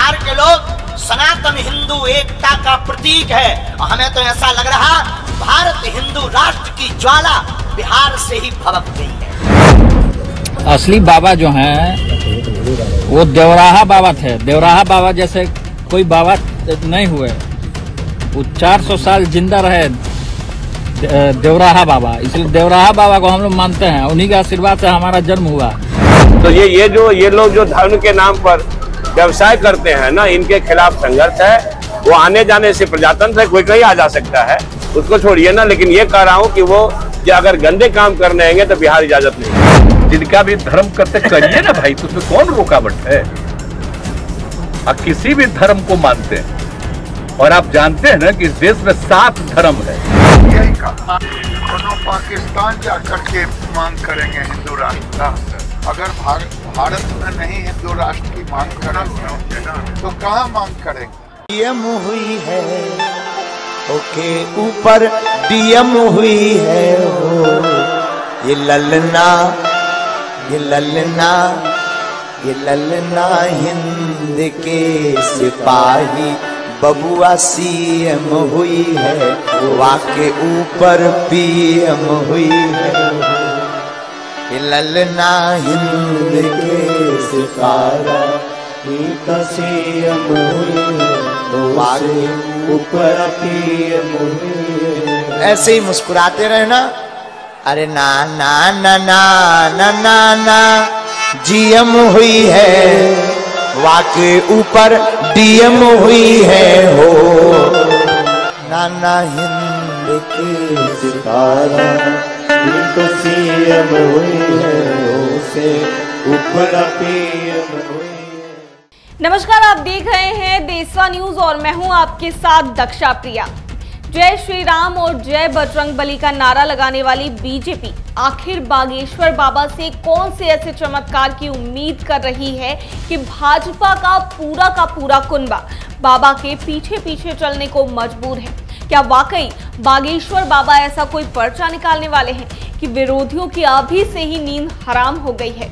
बिहार के लोग सनातन हिंदू एकता का प्रतीक है और हमें तो ऐसा लग रहा भारत हिंदू राष्ट्र की ज्वाला बिहार से ही भड़क गई है। असली बाबा जो हैं वो देवराहा बाबा थे। देवराहा बाबा जैसे कोई बाबा नहीं हुए। वो 400 साल जिंदा रहे देवराहा बाबा, इसलिए देवराहा बाबा को हम लोग मानते हैं। उन्हीं के आशीर्वाद से हमारा जन्म हुआ। तो ये लोग जो धर्म के नाम पर व्यवसाय करते हैं ना, इनके खिलाफ संघर्ष है। वो आने जाने से प्रजातंत्र है, कोई कहीं आ जा सकता है, उसको छोड़िए ना। लेकिन ये कह रहा हूँ कि वो अगर गंदे काम करने आएंगे तो बिहार इजाजत नहीं। जिनका भी धर्म करते करिए ना भाई, तो उसमें कौन रुकावट है। आप किसी भी धर्म को मानते हैं और आप जानते हैं ना कि इस देश में 7 धर्म है। यही कहा पाकिस्तान जाकर के मांग करेंगे हिंदू राष्ट्र। अगर भारत में नहीं हिंदू राष्ट्र की मांग करेंगे तो कहाँ मांग करेंगे। डीएम हुई है ओके ऊपर डीएम हुई है हो ये ललना ये ललना ये ललना हिंद के सिपाही बबुआ सीएम हुई है वाके ऊपर पीएम हुई है ये ललना हिंद के सिपाही सीएम हुई है वाके ऊपर पीएम हुई है। ऐसे ही मुस्कुराते रहना। अरे ना ना ना ना ना ना ना जीएम हुई है वाके ऊपर डीएम हुई है हो नाना हिंद के सितारा तो सीएम हुई है उसे ऊपर पीएम हुई है। नमस्कार, आप देख रहे हैं देशवा न्यूज और मैं हूं आपके साथ दक्षा प्रिया। जय श्री राम और जय बजरंग बली का नारा लगाने वाली बीजेपी आखिर बागेश्वर बाबा से कौन से ऐसे चमत्कार की उम्मीद कर रही है कि भाजपा का पूरा कुनबा बाबा के पीछे पीछे चलने को मजबूर है। क्या वाकई बागेश्वर बाबा ऐसा कोई पर्चा निकालने वाले हैं कि विरोधियों की अभी से ही नींद हराम हो गई है।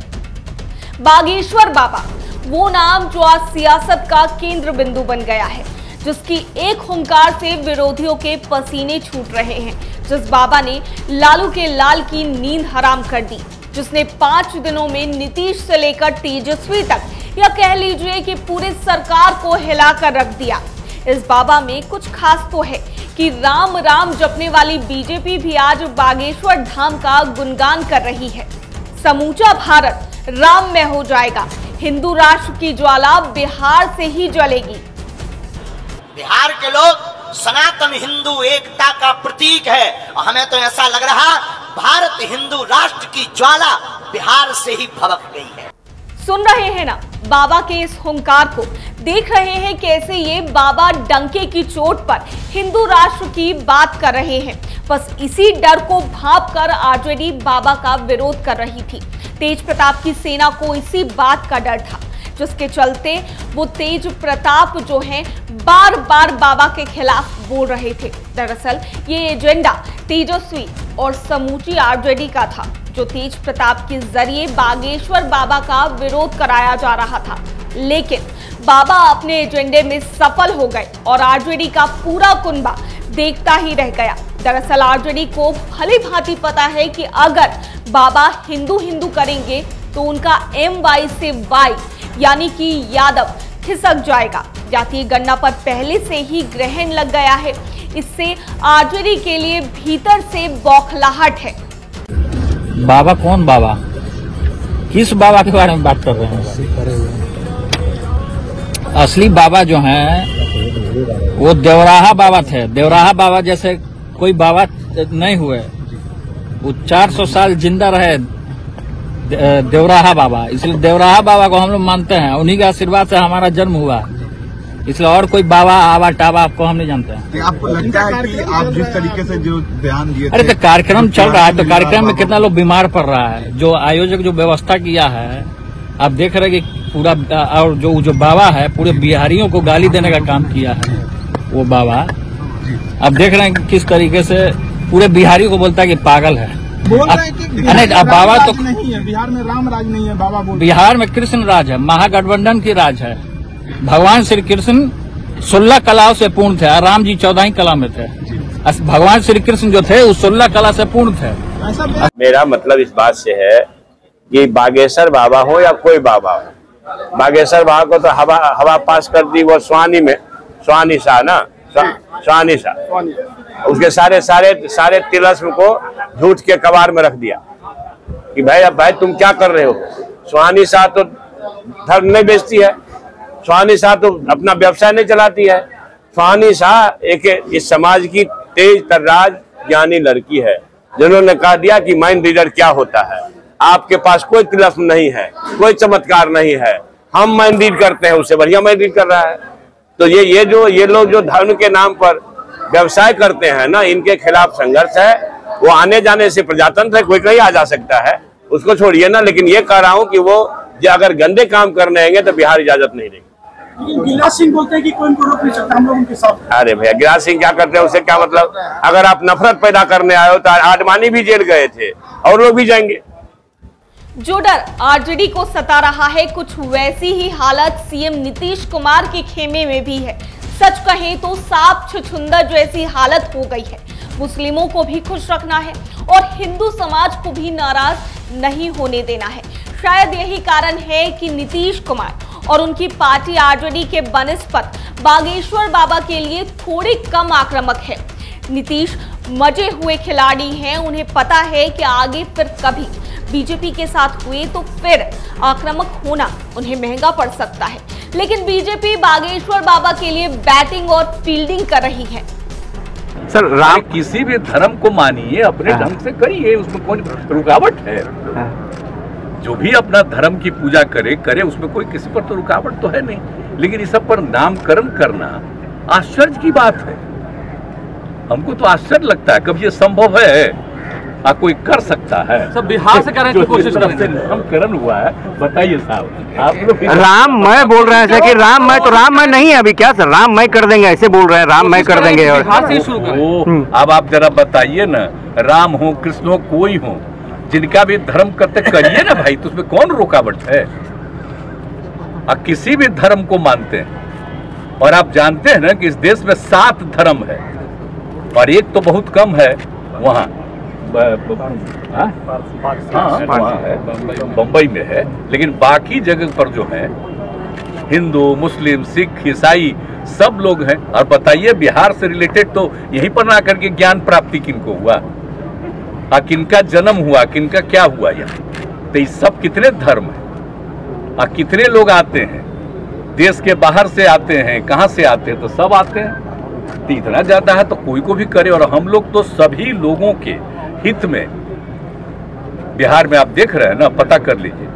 बागेश्वर बाबा वो नाम जो आज सियासत का केंद्र बिंदु बन गया है, जिसकी एक हुंकार से विरोधियों के पसीने छूट रहे हैं, जिस बाबा ने लालू के लाल की नींद हराम कर दी, जिसने 5 दिनों में नीतीश से लेकर तेजस्वी तक या कह लीजिए कि पूरी सरकार को हिलाकर रख दिया। इस बाबा में कुछ खास तो है कि राम राम जपने वाली बीजेपी भी आज बागेश्वर धाम का गुणगान कर रही है। समूचा भारत राम में हो जाएगा, हिंदू राष्ट्र की ज्वाला बिहार से ही जलेगी। बिहार के लोग सनातन हिंदू एकता का प्रतीक है और हमें तो ऐसा लग रहा भारत हिंदू राष्ट्र की ज्वाला बिहार से ही भड़क गई है। सुन रहे हैं ना बाबा के इस हुंकार को, देख रहे हैं कैसे ये बाबा डंके की चोट पर हिंदू राष्ट्र की बात कर रहे हैं। बस इसी डर को भांप कर आरजेडी बाबा का विरोध कर रही थी। तेज प्रताप की सेना को इसी बात का डर था, जिसके चलते वो तेज प्रताप जो हैं बार बार बाबा के खिलाफ बोल रहे थे। दरअसल ये एजेंडा तेजस्वी और समूची आरजेडी का था, जो तेज प्रताप के जरिए बागेश्वर बाबा का विरोध कराया जा रहा था। लेकिन बाबा अपने एजेंडे में सफल हो गए और आरजेडी का पूरा कुनबा देखता ही रह गया। दरअसल आरजेडी को भली भांति पता है कि अगर बाबा हिंदू हिंदू करेंगे तो उनका MY से Y यानी कि यादव खिसक जाएगा। जातीय गणना पर पहले से ही ग्रहण लग गया है। इससे आरजेडी के लिए भीतर से बौखलाहट है। बाबा कौन बाबा? किस बाबा के बारे में बात कर रहे हैं? असली बाबा जो हैं वो देवराहा बाबा थे। देवराहा बाबा जैसे कोई बाबा नहीं हुए। वो 400 साल जिंदा रहे देवराहा बाबा, इसलिए देवराहा बाबा को हम लोग मानते हैं। उन्हीं के आशीर्वाद से हमारा जन्म हुआ, इसलिए और कोई बाबा आवा टावा आपको हम नहीं जानते हैं। आपको लगता है कि आप जिस तरीके से जो ध्यान दिए, अरे तो कार्यक्रम चल रहा है, तो कार्यक्रम में कितना लोग बीमार पड़ रहा है। जो आयोजक जो व्यवस्था किया है, आप देख रहे हैं कि पूरा, और जो बाबा है पूरे बिहारियों को गाली देने का काम किया है वो बाबा। आप देख रहे हैं कि किस तरीके से पूरे बिहारी को बोलता है कि पागल है। बोल रहे हैं कि बाबा तो नहीं है, बिहार में राम राज नहीं है। बाबा बोल बिहार में कृष्ण राज है, महागठबंधन की राज है। भगवान श्री कृष्ण 16 कलाओं से पूर्ण थे और राम जी 14 ही कला में थे। भगवान श्री कृष्ण जो थे वो 16 कला से पूर्ण थे। मेरा मतलब इस बात से है कि बागेश्वर बाबा हो या कोई बाबा हो, बागेश्वर बाबा को तो हवा पास कर दी वो स्वानी शाह ना, स्वानी शाह, उसके सारे तिलस्म को झूठ के कबार में रख दिया कि भाई अब भाई तुम क्या कर रहे हो। स्वानी शाह तो धर्म नहीं बेचती है, स्वानी शाह तो अपना व्यवसाय नहीं चलाती है। स्वानी शाह एक इस समाज की तेज तर्राज ज्ञानी लड़की है जिन्होंने कह दिया कि माइंड रीडर क्या होता है। आपके पास कोई तिलस्म नहीं है, कोई चमत्कार नहीं है, हम माइंड रीड करते हैं, उससे बढ़िया माइंड रीड कर रहा है। तो ये लोग जो धर्म के नाम पर व्यवसाय करते हैं ना, इनके खिलाफ संघर्ष है। वो आने जाने से प्रजातंत्र है, कोई कहीं आ जा सकता है, उसको छोड़िए ना। लेकिन ये कह रहा हूँ कि वो अगर गंदे काम करने आएंगे तो बिहार इजाजत नहीं देगी। गिरिराज सिंह बोलते हैं कि कोई इनको रोक नहीं सकता, हम लोग उनके साथ। अरे भैया गिरिराज सिंह क्या करते हैं, उससे क्या मतलब। अगर आप नफरत पैदा करने आए हो तो आडवाणी भी जेल गए थे और लोग भी जाएंगे। जो डर आरजेडी को सता रहा है, कुछ वैसी ही हालत सीएम नीतीश कुमार के खेमे में भी है। सच कहें तो सांप छुछुंदर जैसी हालत हो गई है। मुस्लिमों को भी खुश रखना है और हिंदू समाज को भी नाराज नहीं होने देना है। शायद यही कारण है कि नीतीश कुमार और उनकी पार्टी आरजेडी के बनस्पत बागेश्वर बाबा के लिए थोड़े कम आक्रामक है। नीतीश मजे हुए खिलाड़ी हैं, उन्हें पता है कि आगे फिर कभी बीजेपी के साथ हुए तो फिर आक्रामक होना उन्हें महंगा पड़ सकता है। लेकिन बीजेपी बागेश्वर बाबा के लिए बैटिंग और फील्डिंग कर रही है। सर राम किसी भी धर्म को मानिए, अपने ढंग से करिए, उसमें कौन रुकावट है। जो भी अपना धर्म की पूजा करे उसमें कोई किसी पर तो रुकावट तो है नहीं। लेकिन इस सब पर नामकरण करना आश्चर्य की बात है। हमको तो आश्चर्य लगता है, कभी ये संभव है कोई कर सकता है। सब बिहार से करने की कोशिश करेंगे। नामकरण हुआ है, बताइए साहब आप लोग। राममय बोल रहे हैं कि राममय तो राममय नहीं है अभी, क्या सर राममय कर देंगे ऐसे बोल रहे हैं, राममय कर देंगे। और अब आप जरा बताइए ना, राम हो कृष्ण हो कोई हो, जिनका भी धर्म करते करिए ना भाई, तो उसमें कौन रुकावट है। आप किसी भी धर्म को मानते हैं और आप जानते हैं ना कि इस देश में 7 धर्म है और एक तो बहुत कम है वहाँ बम्बई में है, लेकिन बाकी जगह पर जो है हिंदू मुस्लिम सिख ईसाई सब लोग हैं। और बताइए बिहार से रिलेटेड तो यहीं पर ना करके ज्ञान प्राप्ति किनको हुआ, किनका जन्म हुआ, किनका क्या हुआ यहाँ। तो ये सब कितने धर्म है, कितने लोग आते हैं, देश के बाहर से आते हैं, कहाँ से आते हैं, तो सब आते हैं। तो इतना ज्यादा है तो कोई को भी करे। और हम लोग तो सभी लोगों के हित में बिहार में आप देख रहे हैं ना, पता कर लीजिए,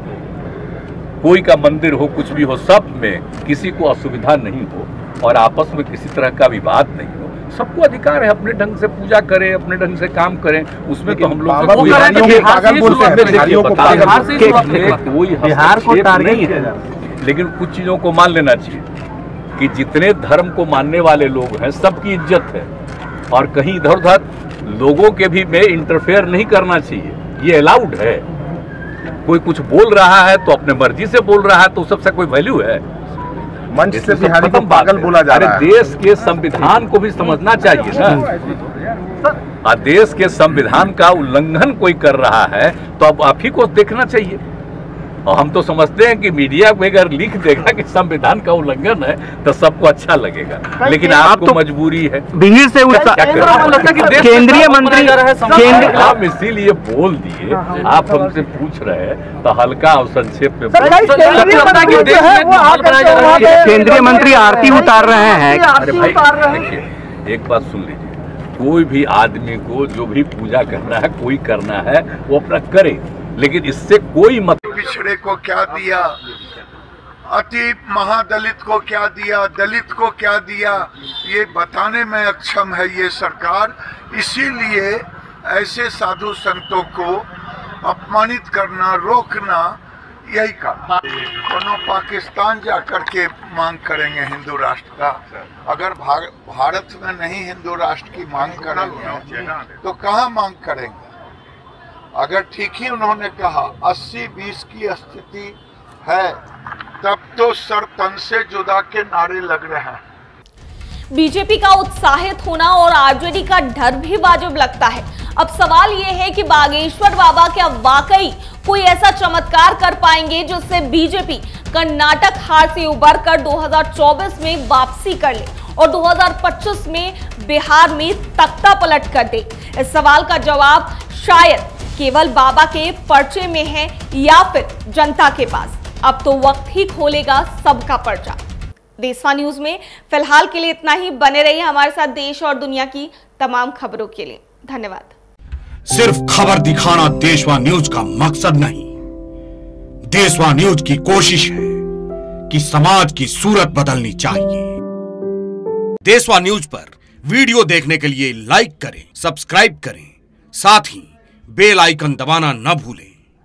कोई का मंदिर हो कुछ भी हो, सब में किसी को असुविधा नहीं हो और आपस में किसी तरह का विवाद नहीं हो। सबको अधिकार है अपने ढंग से पूजा करें, अपने ढंग से काम करें, उसमें तो हम लोग कोई बिहार को नहीं है। लेकिन कुछ चीजों को मान लेना चाहिए कि जितने धर्म को मानने वाले लोग हैं सबकी इज्जत है और कहीं इधर उधर लोगों के भी में इंटरफेयर नहीं करना चाहिए, ये अलाउड है। कोई कुछ बोल रहा है तो अपने मर्जी से बोल रहा है तो सबसे कोई वैल्यू है। मंच से बिहारी को पागल बोला जा रहा है। देश के संविधान को भी समझना चाहिए ना। देश के संविधान का उल्लंघन कोई कर रहा है तो अब आप ही को देखना चाहिए। और हम तो समझते हैं कि मीडिया में अगर लिख देगा कि संविधान का उल्लंघन है तो सबको अच्छा लगेगा, लेकिन आपको मजबूरी है। भीड़ से केंद्रीय मंत्री आप इसीलिए बोल दिए, आप हमसे पूछ रहे हैं तो हल्का और संक्षेप में केंद्रीय मंत्री आरती उतार रहे हैं। अरे भाई देखिए, एक बात सुन लीजिए, कोई भी आदमी को जो भी पूजा करना है, कोई करना है वो अपना करे, लेकिन इससे कोई मत। पिछड़े को क्या दिया, अति महादलित को क्या दिया, दलित को क्या दिया, ये बताने में अक्षम है ये सरकार। इसीलिए ऐसे साधु संतों को अपमानित करना, रोकना, यही काम। दोनों पाकिस्तान जाकर के मांग करेंगे हिंदू राष्ट्र का। अगर भारत में नहीं हिंदू राष्ट्र की मांग करेंगे तो कहाँ मांग करेंगे। अगर ठीक ही उन्होंने कहा 80-20 की स्थिति है तब तो सर तन से जुदा के नारे लग रहे हैं। बीजेपी का उत्साहित होना और आरजेडी का डर भी वाजिब लगता है। अब सवाल यह है कि बागेश्वर बाबा क्या वाकई कोई ऐसा चमत्कार कर पाएंगे जिससे बीजेपी कर्नाटक हार से उबर कर 2024 में वापसी कर ले और 2025 में बिहार में तख्ता पलट कर दे। इस सवाल का जवाब शायद केवल बाबा के पर्चे में है या फिर जनता के पास। अब तो वक्त ही खोलेगा सबका पर्चा। देशवा न्यूज में फिलहाल के लिए इतना ही। बने रहिए हमारे साथ देश और दुनिया की तमाम खबरों के लिए। धन्यवाद। सिर्फ खबर दिखाना देशवा न्यूज का मकसद नहीं, देशवा न्यूज की कोशिश है कि समाज की सूरत बदलनी चाहिए। देशवा न्यूज पर वीडियो देखने के लिए लाइक करें, सब्सक्राइब करें, साथ ही बेल आइकन दबाना न भूलें।